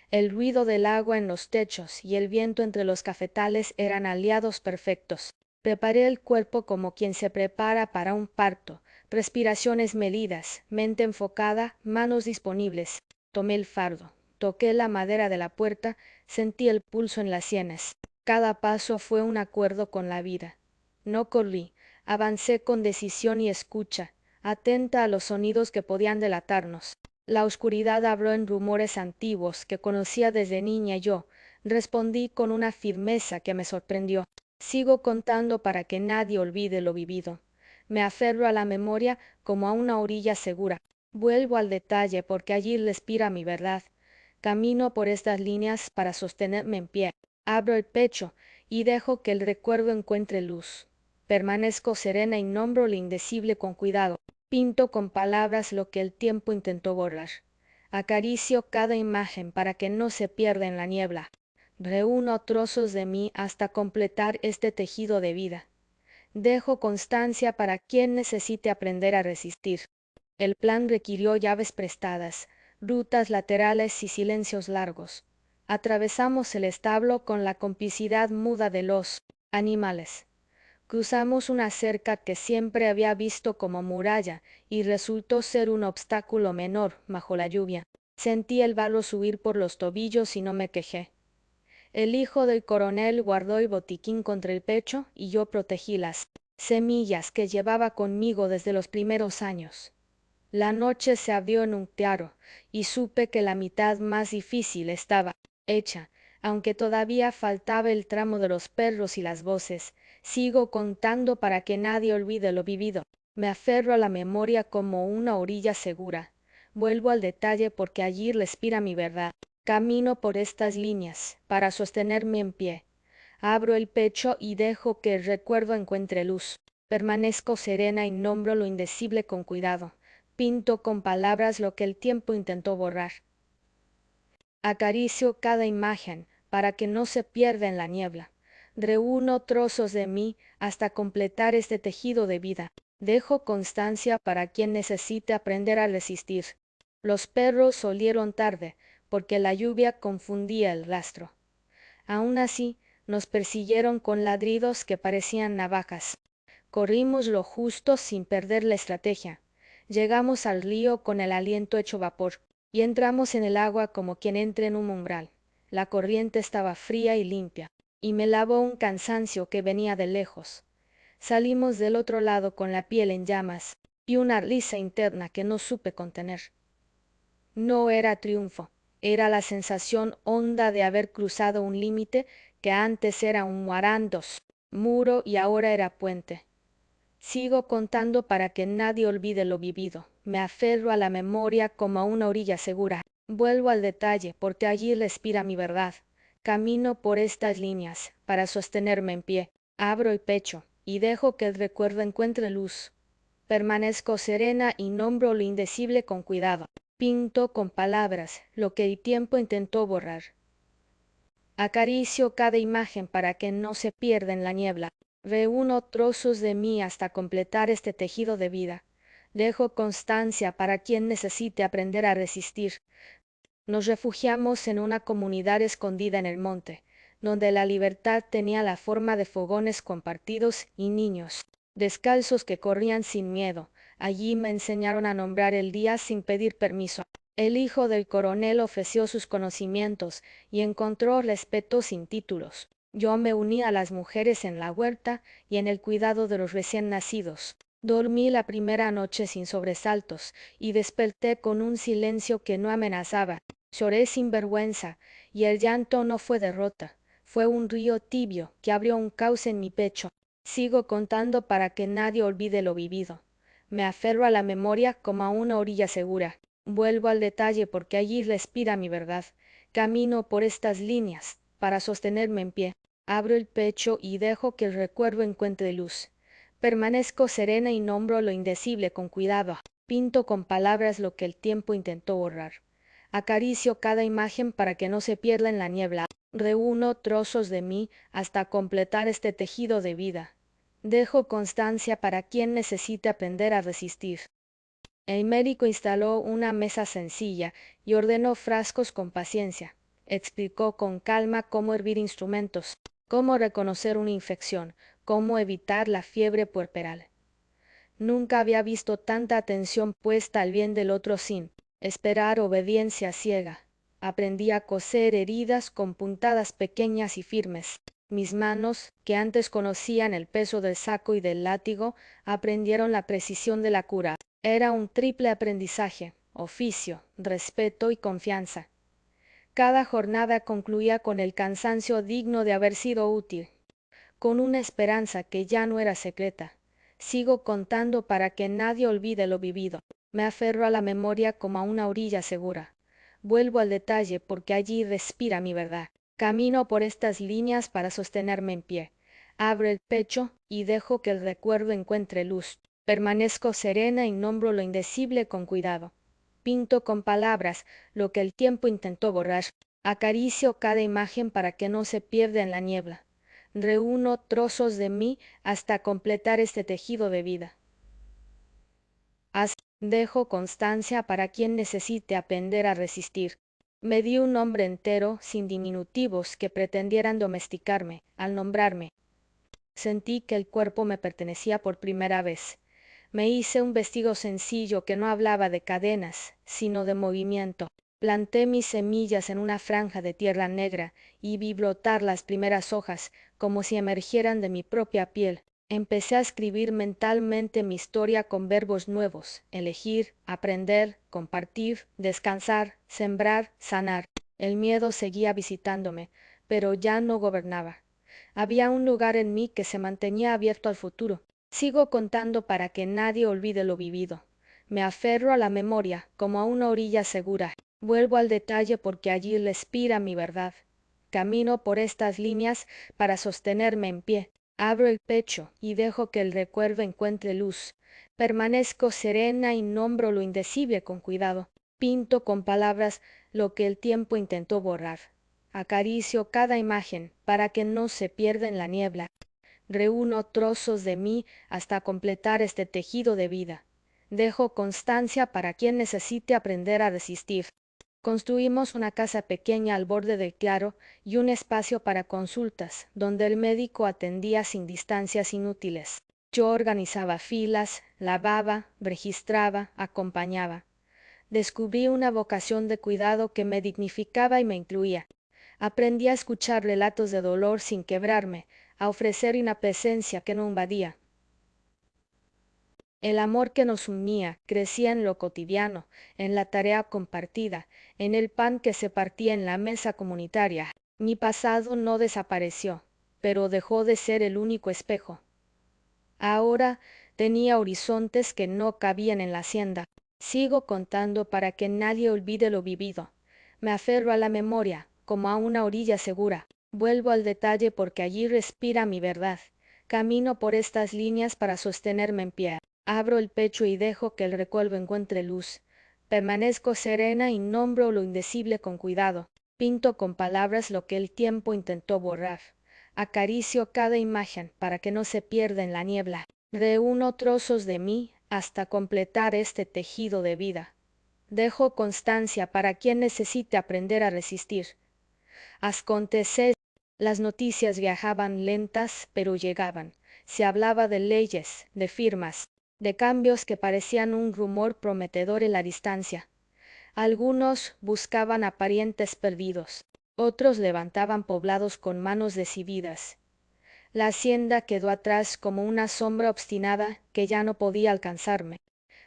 El ruido del agua en los techos y el viento entre los cafetales eran aliados perfectos. Preparé el cuerpo como quien se prepara para un parto, respiraciones medidas, mente enfocada, manos disponibles. Tomé el fardo, toqué la madera de la puerta, sentí el pulso en las sienes. Cada paso fue un acuerdo con la vida. No corrí, avancé con decisión y escucha, atenta a los sonidos que podían delatarnos. La oscuridad habló en rumores antiguos que conocía desde niña y yo respondí con una firmeza que me sorprendió. Sigo contando para que nadie olvide lo vivido. Me aferro a la memoria como a una orilla segura. Vuelvo al detalle porque allí respira mi verdad. Camino por estas líneas para sostenerme en pie. Abro el pecho y dejo que el recuerdo encuentre luz. Permanezco serena y nombro lo indecible con cuidado. Pinto con palabras lo que el tiempo intentó borrar. Acaricio cada imagen para que no se pierda en la niebla. Reúno trozos de mí hasta completar este tejido de vida. Dejo constancia para quien necesite aprender a resistir. El plan requirió llaves prestadas, rutas laterales y silencios largos. Atravesamos el establo con la complicidad muda de los animales. Cruzamos una cerca que siempre había visto como muralla y resultó ser un obstáculo menor bajo la lluvia. Sentí el barro subir por los tobillos y no me quejé. El hijo del coronel guardó el botiquín contra el pecho y yo protegí las semillas que llevaba conmigo desde los primeros años. La noche se abrió en un claro, y supe que la mitad más difícil estaba hecha, aunque todavía faltaba el tramo de los perros y las voces. Sigo contando para que nadie olvide lo vivido. Me aferro a la memoria como una orilla segura. Vuelvo al detalle porque allí respira mi verdad. Camino por estas líneas para sostenerme en pie. Abro el pecho y dejo que el recuerdo encuentre luz. Permanezco serena y nombro lo indecible con cuidado. Pinto con palabras lo que el tiempo intentó borrar. Acaricio cada imagen para que no se pierda en la niebla. Reúno trozos de mí hasta completar este tejido de vida. Dejo constancia para quien necesite aprender a resistir. Los perros olieron tarde, porque la lluvia confundía el rastro. Aun así, nos persiguieron con ladridos que parecían navajas. Corrimos lo justo sin perder la estrategia. Llegamos al río con el aliento hecho vapor, y entramos en el agua como quien entra en un umbral. La corriente estaba fría y limpia, y me lavó un cansancio que venía de lejos. Salimos del otro lado con la piel en llamas, y una risa interna que no supe contener. No era triunfo, era la sensación honda de haber cruzado un límite que antes era un muarandos, muro y ahora era puente. Sigo contando para que nadie olvide lo vivido. Me aferro a la memoria como a una orilla segura. Vuelvo al detalle porque allí respira mi verdad. Camino por estas líneas para sostenerme en pie. Abro el pecho y dejo que el recuerdo encuentre luz. Permanezco serena y nombro lo indecible con cuidado. Pinto con palabras lo que el tiempo intentó borrar. Acaricio cada imagen para que no se pierda en la niebla. Reúno trozos de mí hasta completar este tejido de vida. Dejo constancia para quien necesite aprender a resistir. Nos refugiamos en una comunidad escondida en el monte, donde la libertad tenía la forma de fogones compartidos y niños, descalzos que corrían sin miedo. Allí me enseñaron a nombrar el día sin pedir permiso. El hijo del coronel ofreció sus conocimientos y encontró respeto sin títulos. Yo me uní a las mujeres en la huerta y en el cuidado de los recién nacidos. Dormí la primera noche sin sobresaltos y desperté con un silencio que no amenazaba. Lloré sin vergüenza y el llanto no fue derrota, fue un río tibio que abrió un cauce en mi pecho. Sigo contando para que nadie olvide lo vivido. Me aferro a la memoria como a una orilla segura. Vuelvo al detalle porque allí respira mi verdad. Camino por estas líneas para sostenerme en pie. Abro el pecho y dejo que el recuerdo encuentre luz. Permanezco serena y nombro lo indecible con cuidado. Pinto con palabras lo que el tiempo intentó borrar. Acaricio cada imagen para que no se pierda en la niebla. Reúno trozos de mí hasta completar este tejido de vida. Dejo constancia para quien necesite aprender a resistir. El médico instaló una mesa sencilla y ordenó frascos con paciencia. Explicó con calma cómo hervir instrumentos, cómo reconocer una infección, cómo evitar la fiebre puerperal. Nunca había visto tanta atención puesta al bien del otro sin esperar obediencia ciega. Aprendí a coser heridas con puntadas pequeñas y firmes. Mis manos, que antes conocían el peso del saco y del látigo, aprendieron la precisión de la cura. Era un triple aprendizaje, oficio, respeto y confianza. Cada jornada concluía con el cansancio digno de haber sido útil, con una esperanza que ya no era secreta. Sigo contando para que nadie olvide lo vivido. Me aferro a la memoria como a una orilla segura. Vuelvo al detalle porque allí respira mi verdad. Camino por estas líneas para sostenerme en pie. Abro el pecho y dejo que el recuerdo encuentre luz. Permanezco serena y nombro lo indecible con cuidado. Pinto con palabras lo que el tiempo intentó borrar. Acaricio cada imagen para que no se pierda en la niebla. Reúno trozos de mí hasta completar este tejido de vida. Así dejo constancia para quien necesite aprender a resistir. Me di un nombre entero, sin diminutivos que pretendieran domesticarme, al nombrarme. Sentí que el cuerpo me pertenecía por primera vez. Me hice un vestido sencillo que no hablaba de cadenas, sino de movimiento. Planté mis semillas en una franja de tierra negra y vi brotar las primeras hojas, como si emergieran de mi propia piel. Empecé a escribir mentalmente mi historia con verbos nuevos: elegir, aprender, compartir, descansar, sembrar, sanar. El miedo seguía visitándome, pero ya no gobernaba. Había un lugar en mí que se mantenía abierto al futuro. Sigo contando para que nadie olvide lo vivido. Me aferro a la memoria como a una orilla segura. Vuelvo al detalle porque allí respira mi verdad. Camino por estas líneas para sostenerme en pie. Abro el pecho y dejo que el recuerdo encuentre luz. Permanezco serena y nombro lo indecible con cuidado. Pinto con palabras lo que el tiempo intentó borrar. Acaricio cada imagen para que no se pierda en la niebla. Reúno trozos de mí hasta completar este tejido de vida. Dejo constancia para quien necesite aprender a resistir. Construimos una casa pequeña al borde del claro y un espacio para consultas, donde el médico atendía sin distancias inútiles. Yo organizaba filas, lavaba, registraba, acompañaba. Descubrí una vocación de cuidado que me dignificaba y me incluía. Aprendí a escuchar relatos de dolor sin quebrarme, a ofrecer una presencia que no invadía. El amor que nos unía crecía en lo cotidiano, en la tarea compartida, en el pan que se partía en la mesa comunitaria. Mi pasado no desapareció, pero dejó de ser el único espejo. Ahora tenía horizontes que no cabían en la hacienda. Sigo contando para que nadie olvide lo vivido. Me aferro a la memoria, como a una orilla segura. Vuelvo al detalle porque allí respira mi verdad. Camino por estas líneas para sostenerme en pie. Abro el pecho y dejo que el recuerdo encuentre luz. Permanezco serena y nombro lo indecible con cuidado. Pinto con palabras lo que el tiempo intentó borrar. Acaricio cada imagen para que no se pierda en la niebla. Reúno trozos de mí hasta completar este tejido de vida. Dejo constancia para quien necesite aprender a resistir. Acontece, las noticias viajaban lentas, pero llegaban. Se hablaba de leyes, de firmas, de cambios que parecían un rumor prometedor en la distancia. Algunos buscaban a parientes perdidos, otros levantaban poblados con manos decididas. La hacienda quedó atrás como una sombra obstinada que ya no podía alcanzarme.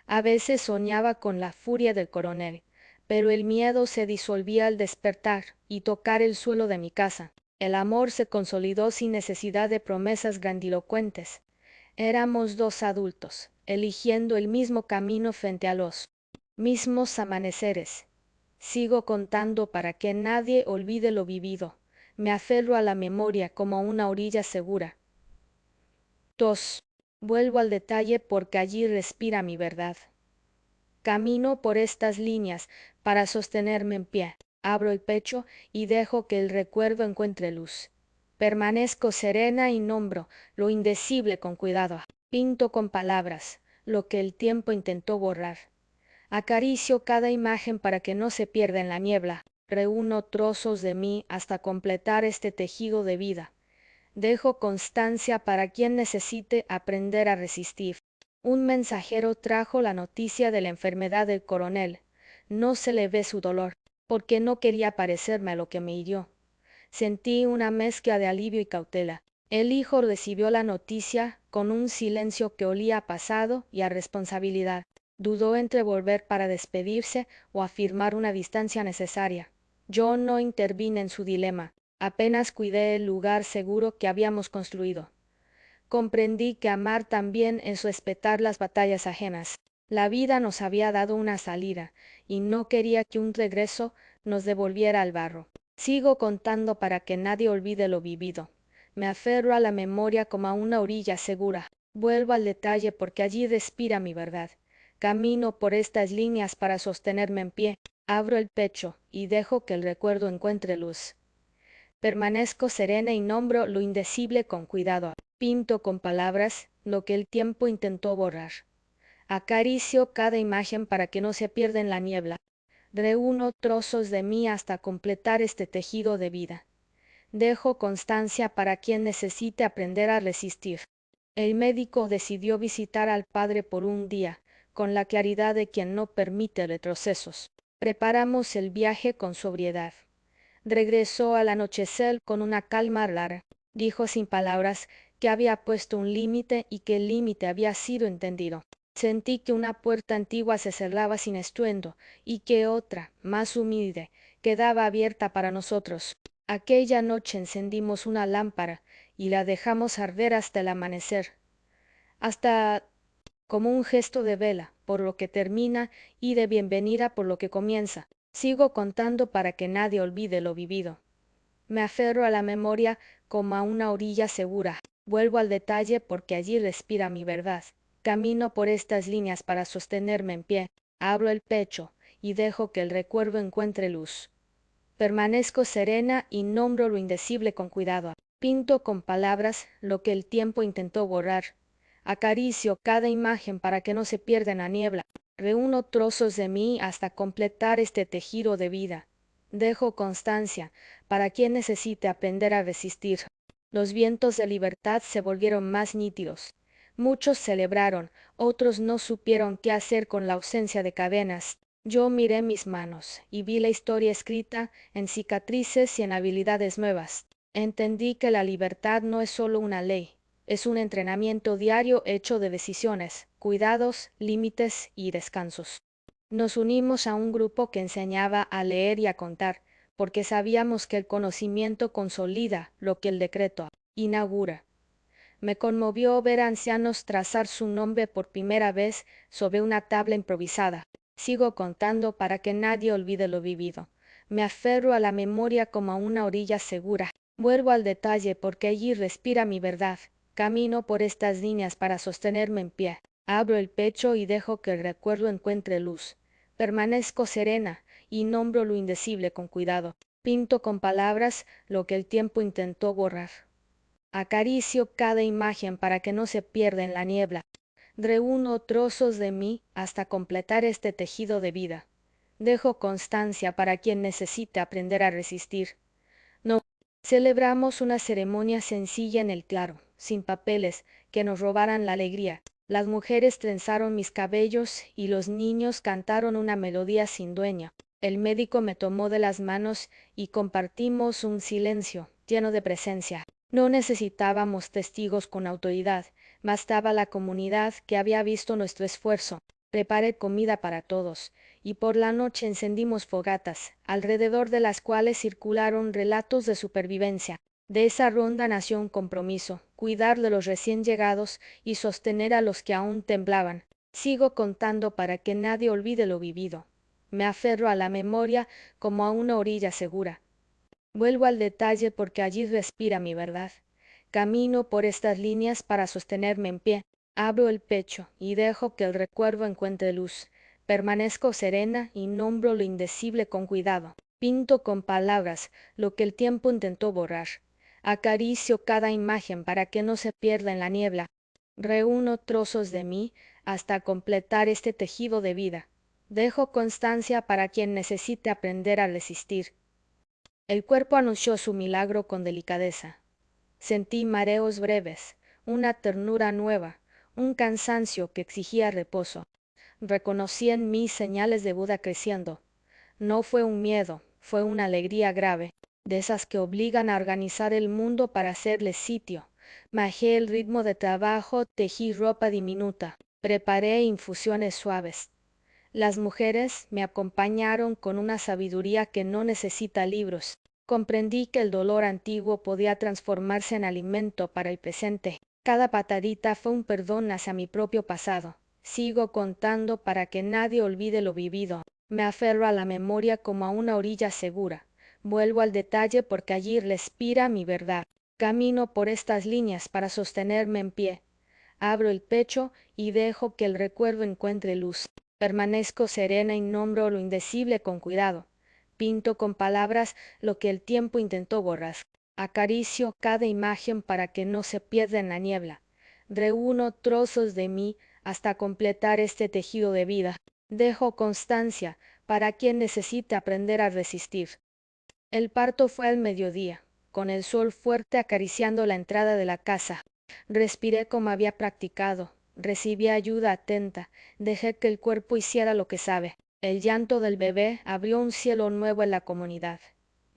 A veces soñaba con la furia del coronel, pero el miedo se disolvía al despertar y tocar el suelo de mi casa. El amor se consolidó sin necesidad de promesas grandilocuentes. Éramos dos adultos, eligiendo el mismo camino frente a los mismos amaneceres. Sigo contando para que nadie olvide lo vivido. Me aferro a la memoria como a una orilla segura. 2. Vuelvo al detalle porque allí respira mi verdad. Camino por estas líneas para sostenerme en pie. Abro el pecho y dejo que el recuerdo encuentre luz. Permanezco serena y nombro lo indecible con cuidado. Pinto con palabras lo que el tiempo intentó borrar. Acaricio cada imagen para que no se pierda en la niebla. Reúno trozos de mí hasta completar este tejido de vida. Dejo constancia para quien necesite aprender a resistir. Un mensajero trajo la noticia de la enfermedad del coronel. No se le ve su dolor, porque no quería parecerme a lo que me hirió. Sentí una mezcla de alivio y cautela. El hijo recibió la noticia con un silencio que olía a pasado y a responsabilidad. Dudó entre volver para despedirse o afirmar una distancia necesaria. Yo no intervine en su dilema. Apenas cuidé el lugar seguro que habíamos construido. Comprendí que amar también es respetar las batallas ajenas. La vida nos había dado una salida, y no quería que un regreso nos devolviera al barro. Sigo contando para que nadie olvide lo vivido. Me aferro a la memoria como a una orilla segura. Vuelvo al detalle porque allí respira mi verdad. Camino por estas líneas para sostenerme en pie. Abro el pecho y dejo que el recuerdo encuentre luz. Permanezco serena y nombro lo indecible con cuidado. Pinto con palabras lo que el tiempo intentó borrar. Acaricio cada imagen para que no se pierda en la niebla. Reúno trozos de mí hasta completar este tejido de vida. Dejo constancia para quien necesite aprender a resistir. El médico decidió visitar al padre por un día, con la claridad de quien no permite retrocesos. Preparamos el viaje con sobriedad. Regresó al anochecer con una calma rara. Dijo sin palabras que había puesto un límite y que el límite había sido entendido. Sentí que una puerta antigua se cerraba sin estruendo y que otra, más humilde, quedaba abierta para nosotros. Aquella noche encendimos una lámpara y la dejamos arder hasta el amanecer, hasta como un gesto de vela por lo que termina y de bienvenida por lo que comienza. Sigo contando para que nadie olvide lo vivido. Me aferro a la memoria como a una orilla segura. Vuelvo al detalle porque allí respira mi verdad. Camino por estas líneas para sostenerme en pie. Abro el pecho y dejo que el recuerdo encuentre luz. Permanezco serena y nombro lo indecible con cuidado. Pinto con palabras lo que el tiempo intentó borrar. Acaricio cada imagen para que no se pierda en la niebla. Reúno trozos de mí hasta completar este tejido de vida. Dejo constancia para quien necesite aprender a resistir. Los vientos de libertad se volvieron más nítidos. Muchos celebraron, otros no supieron qué hacer con la ausencia de cadenas. Yo miré mis manos y vi la historia escrita en cicatrices y en habilidades nuevas. Entendí que la libertad no es solo una ley, es un entrenamiento diario hecho de decisiones, cuidados, límites y descansos. Nos unimos a un grupo que enseñaba a leer y a contar, porque sabíamos que el conocimiento consolida lo que el decreto inaugura. Me conmovió ver a ancianos trazar su nombre por primera vez sobre una tabla improvisada. Sigo contando para que nadie olvide lo vivido. Me aferro a la memoria como a una orilla segura. Vuelvo al detalle porque allí respira mi verdad. Camino por estas líneas para sostenerme en pie. Abro el pecho y dejo que el recuerdo encuentre luz. Permanezco serena y nombro lo indecible con cuidado. Pinto con palabras lo que el tiempo intentó borrar. Acaricio cada imagen para que no se pierda en la niebla. Reúno trozos de mí hasta completar este tejido de vida. Dejo constancia para quien necesite aprender a resistir. No, celebramos una ceremonia sencilla en el claro, sin papeles, que nos robaran la alegría. Las mujeres trenzaron mis cabellos y los niños cantaron una melodía sin dueño. El médico me tomó de las manos y compartimos un silencio lleno de presencia. No necesitábamos testigos con autoridad, bastaba la comunidad que había visto nuestro esfuerzo. Preparé comida para todos, y por la noche encendimos fogatas, alrededor de las cuales circularon relatos de supervivencia. De esa ronda nació un compromiso, cuidar de los recién llegados y sostener a los que aún temblaban. Sigo contando para que nadie olvide lo vivido. Me aferro a la memoria como a una orilla segura. Vuelvo al detalle porque allí respira mi verdad. Camino por estas líneas para sostenerme en pie. Abro el pecho y dejo que el recuerdo encuentre luz. Permanezco serena y nombro lo indecible con cuidado. Pinto con palabras lo que el tiempo intentó borrar. Acaricio cada imagen para que no se pierda en la niebla. Reúno trozos de mí hasta completar este tejido de vida. Dejo constancia para quien necesite aprender a resistir. El cuerpo anunció su milagro con delicadeza. Sentí mareos breves, una ternura nueva, un cansancio que exigía reposo. Reconocí en mí señales de Buda creciendo. No fue un miedo, fue una alegría grave, de esas que obligan a organizar el mundo para hacerle sitio. Majé el ritmo de trabajo, tejí ropa diminuta, preparé infusiones suaves. Las mujeres me acompañaron con una sabiduría que no necesita libros. Comprendí que el dolor antiguo podía transformarse en alimento para el presente. Cada patadita fue un perdón hacia mi propio pasado. Sigo contando para que nadie olvide lo vivido. Me aferro a la memoria como a una orilla segura. Vuelvo al detalle porque allí respira mi verdad. Camino por estas líneas para sostenerme en pie. Abro el pecho y dejo que el recuerdo encuentre luz. Permanezco serena y nombro lo indecible con cuidado. Pinto con palabras lo que el tiempo intentó borrar. Acaricio cada imagen para que no se pierda en la niebla. Reúno trozos de mí hasta completar este tejido de vida. Dejo constancia para quien necesite aprender a resistir. El parto fue al mediodía, con el sol fuerte acariciando la entrada de la casa. Respiré como había practicado, recibí ayuda atenta, dejé que el cuerpo hiciera lo que sabe. El llanto del bebé abrió un cielo nuevo en la comunidad.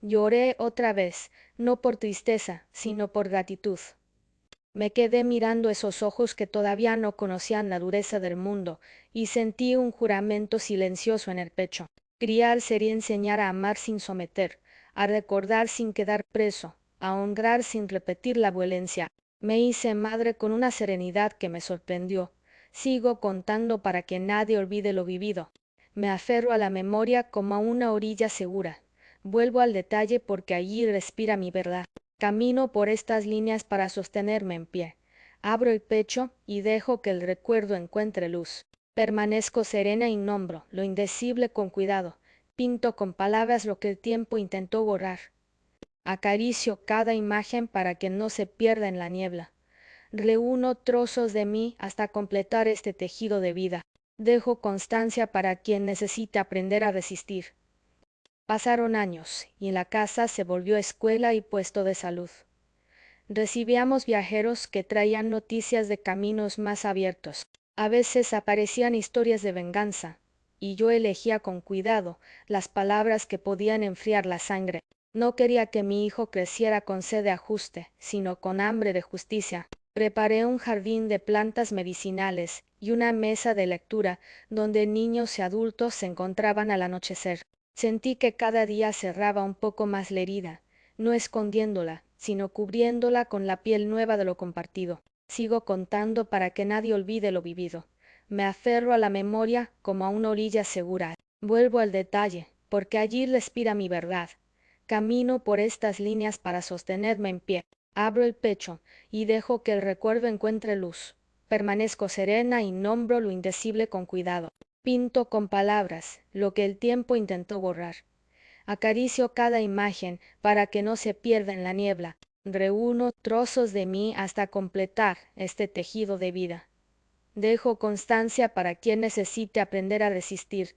Lloré otra vez, no por tristeza, sino por gratitud. Me quedé mirando esos ojos que todavía no conocían la dureza del mundo, y sentí un juramento silencioso en el pecho. Criar sería enseñar a amar sin someter, a recordar sin quedar preso, a honrar sin repetir la violencia. Me hice madre con una serenidad que me sorprendió. Sigo contando para que nadie olvide lo vivido. Me aferro a la memoria como a una orilla segura. Vuelvo al detalle porque allí respira mi verdad. Camino por estas líneas para sostenerme en pie. Abro el pecho y dejo que el recuerdo encuentre luz. Permanezco serena y nombro lo indecible con cuidado. Pinto con palabras lo que el tiempo intentó borrar. Acaricio cada imagen para que no se pierda en la niebla. Reúno trozos de mí hasta completar este tejido de vida. Dejo constancia para quien necesite aprender a resistir. Pasaron años y la casa se volvió escuela y puesto de salud. Recibíamos viajeros que traían noticias de caminos más abiertos. A veces aparecían historias de venganza, y yo elegía con cuidado las palabras que podían enfriar la sangre. No quería que mi hijo creciera con sed de ajuste, sino con hambre de justicia. Preparé un jardín de plantas medicinales y una mesa de lectura donde niños y adultos se encontraban al anochecer. Sentí que cada día cerraba un poco más la herida, no escondiéndola, sino cubriéndola con la piel nueva de lo compartido. Sigo contando para que nadie olvide lo vivido. Me aferro a la memoria como a una orilla segura. Vuelvo al detalle, porque allí respira mi verdad. Camino por estas líneas para sostenerme en pie. Abro el pecho y dejo que el recuerdo encuentre luz. Permanezco serena y nombro lo indecible con cuidado. Pinto con palabras lo que el tiempo intentó borrar. Acaricio cada imagen para que no se pierda en la niebla. Reúno trozos de mí hasta completar este tejido de vida. Dejo constancia para quien necesite aprender a resistir.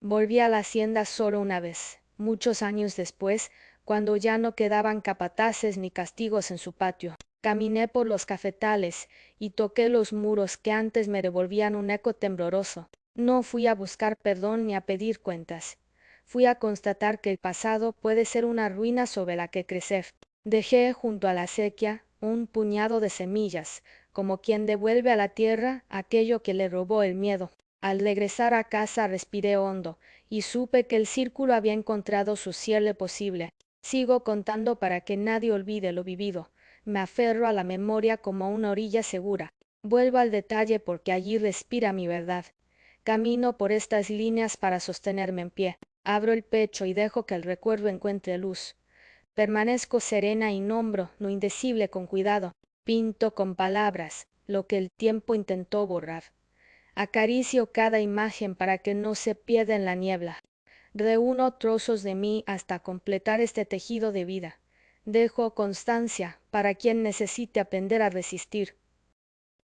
Volví a la hacienda solo una vez, muchos años después, cuando ya no quedaban capataces ni castigos en su patio. Caminé por los cafetales y toqué los muros que antes me devolvían un eco tembloroso. No fui a buscar perdón ni a pedir cuentas. Fui a constatar que el pasado puede ser una ruina sobre la que crecer. Dejé junto a la acequia un puñado de semillas, como quien devuelve a la tierra aquello que le robó el miedo. Al regresar a casa respiré hondo y supe que el círculo había encontrado su cierre posible. Sigo contando para que nadie olvide lo vivido. Me aferro a la memoria como a una orilla segura. Vuelvo al detalle porque allí respira mi verdad. Camino por estas líneas para sostenerme en pie. Abro el pecho y dejo que el recuerdo encuentre luz. Permanezco serena y nombro lo indecible con cuidado. Pinto con palabras lo que el tiempo intentó borrar. Acaricio cada imagen para que no se pierda en la niebla. Reúno trozos de mí hasta completar este tejido de vida. Dejo constancia para quien necesite aprender a resistir.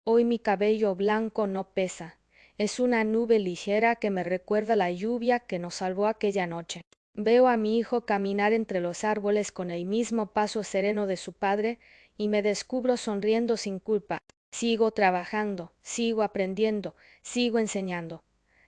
Hoy mi cabello blanco no pesa. Es una nube ligera que me recuerda la lluvia que nos salvó aquella noche. Veo a mi hijo caminar entre los árboles con el mismo paso sereno de su padre y me descubro sonriendo sin culpa. Sigo trabajando, sigo aprendiendo, sigo enseñando.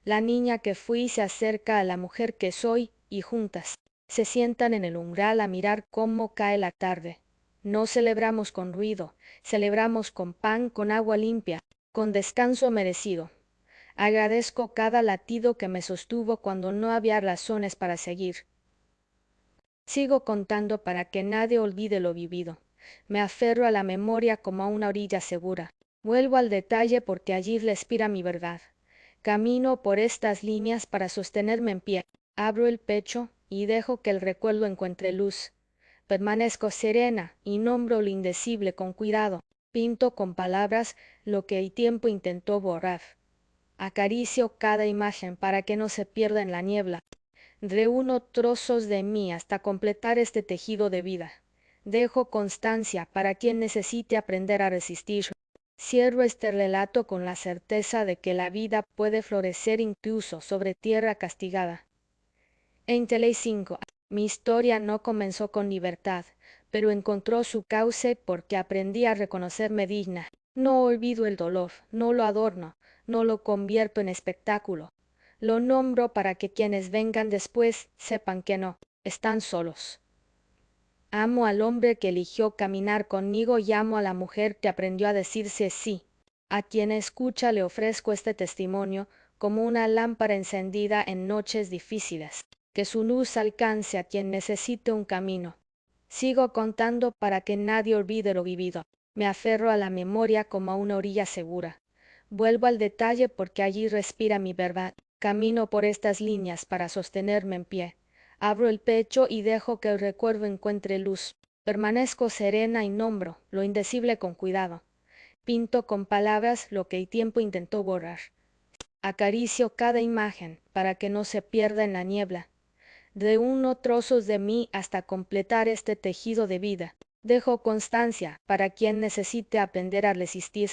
La niña que fui se acerca a la mujer que soy y juntas se sientan en el umbral a mirar cómo cae la tarde. No celebramos con ruido, celebramos con pan, con agua limpia, con descanso merecido. Agradezco cada latido que me sostuvo cuando no había razones para seguir. Sigo contando para que nadie olvide lo vivido. Me aferro a la memoria como a una orilla segura. Vuelvo al detalle porque allí respira mi verdad. Camino por estas líneas para sostenerme en pie. Abro el pecho y dejo que el recuerdo encuentre luz. Permanezco serena y nombro lo indecible con cuidado. Pinto con palabras lo que el tiempo intentó borrar. Acaricio cada imagen para que no se pierda en la niebla. Reúno trozos de mí hasta completar este tejido de vida. Dejo constancia para quien necesite aprender a resistir. Cierro este relato con la certeza de que la vida puede florecer incluso sobre tierra castigada. Enteley 5. Mi historia no comenzó con libertad, pero encontró su cauce porque aprendí a reconocerme digna. No olvido el dolor, no lo adorno, no lo convierto en espectáculo. Lo nombro para que quienes vengan después sepan que no, están solos. Amo al hombre que eligió caminar conmigo y amo a la mujer que aprendió a decirse sí. A quien escucha le ofrezco este testimonio como una lámpara encendida en noches difíciles, que su luz alcance a quien necesite un camino. Sigo contando para que nadie olvide lo vivido. Me aferro a la memoria como a una orilla segura. Vuelvo al detalle porque allí respira mi verdad. Camino por estas líneas para sostenerme en pie. Abro el pecho y dejo que el recuerdo encuentre luz. Permanezco serena y nombro lo indecible con cuidado. Pinto con palabras lo que el tiempo intentó borrar. Acaricio cada imagen para que no se pierda en la niebla. Reúno trozos de mí hasta completar este tejido de vida. Dejo constancia para quien necesite aprender a resistir.